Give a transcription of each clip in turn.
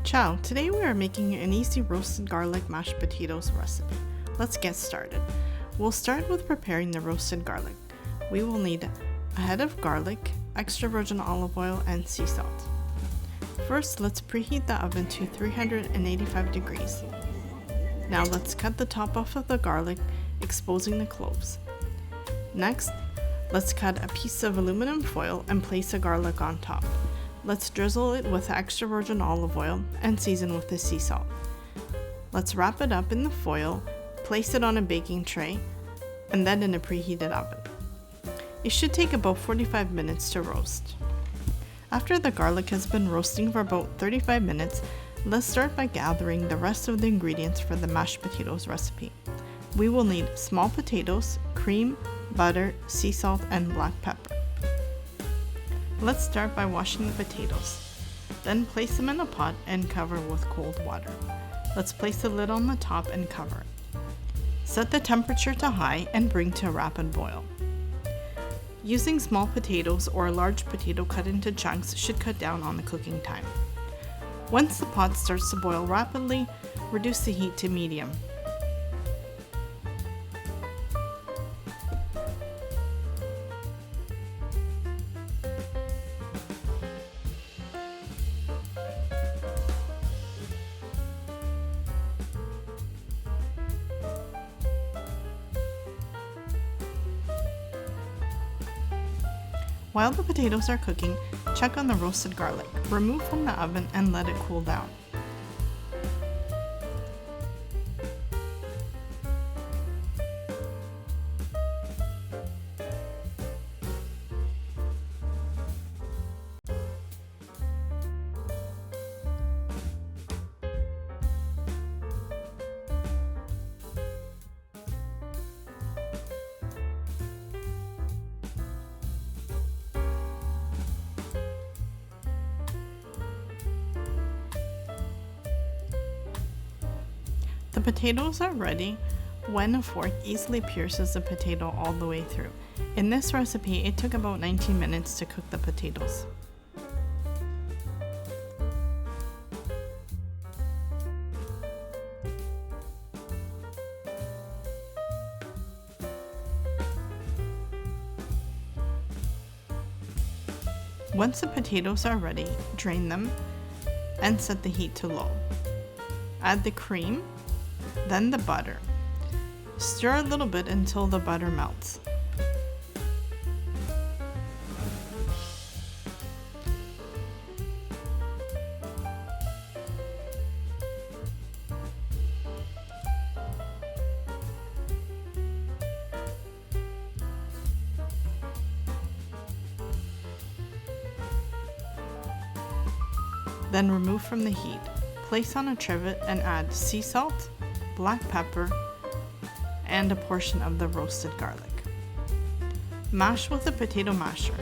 Ciao! Today we are making an easy roasted garlic mashed potatoes recipe. Let's get started. We'll start with preparing the roasted garlic. We will need a head of garlic, extra virgin olive oil, and sea salt. First, let's preheat the oven to 385 degrees. Now let's cut the top off of the garlic, exposing the cloves. Next, let's cut a piece of aluminum foil and place the garlic on top. Let's drizzle it with extra virgin olive oil and season with the sea salt. Let's wrap it up in the foil, place it on a baking tray, and then in a preheated oven. It should take about 45 minutes to roast. After the garlic has been roasting for about 35 minutes, let's start by gathering the rest of the ingredients for the mashed potatoes recipe. We will need small potatoes, cream, butter, sea salt, and black pepper. Let's start by washing the potatoes. Then place them in a pot and cover with cold water. Let's place the lid on the top and cover it. Set the temperature to high and bring to a rapid boil. Using small potatoes or a large potato cut into chunks should cut down on the cooking time. Once the pot starts to boil rapidly, reduce the heat to medium. While the potatoes are cooking, check on the roasted garlic. Remove from the oven and let it cool down. The potatoes are ready when a fork easily pierces the potato all the way through. In this recipe, it took about 19 minutes to cook the potatoes. Once the potatoes are ready, drain them and set the heat to low. Add the cream, then the butter. Stir a little bit until the butter melts. Then remove from the heat. Place on a trivet and add sea salt, black pepper, and a portion of the roasted garlic. Mash with a potato masher.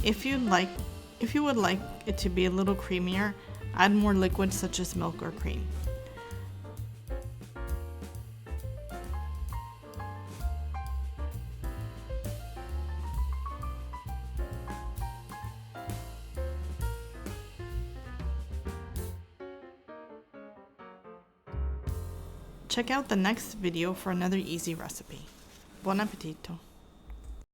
If you would like it to be a little creamier, add more liquid such as milk or cream. Check out the next video for another easy recipe. Buon appetito!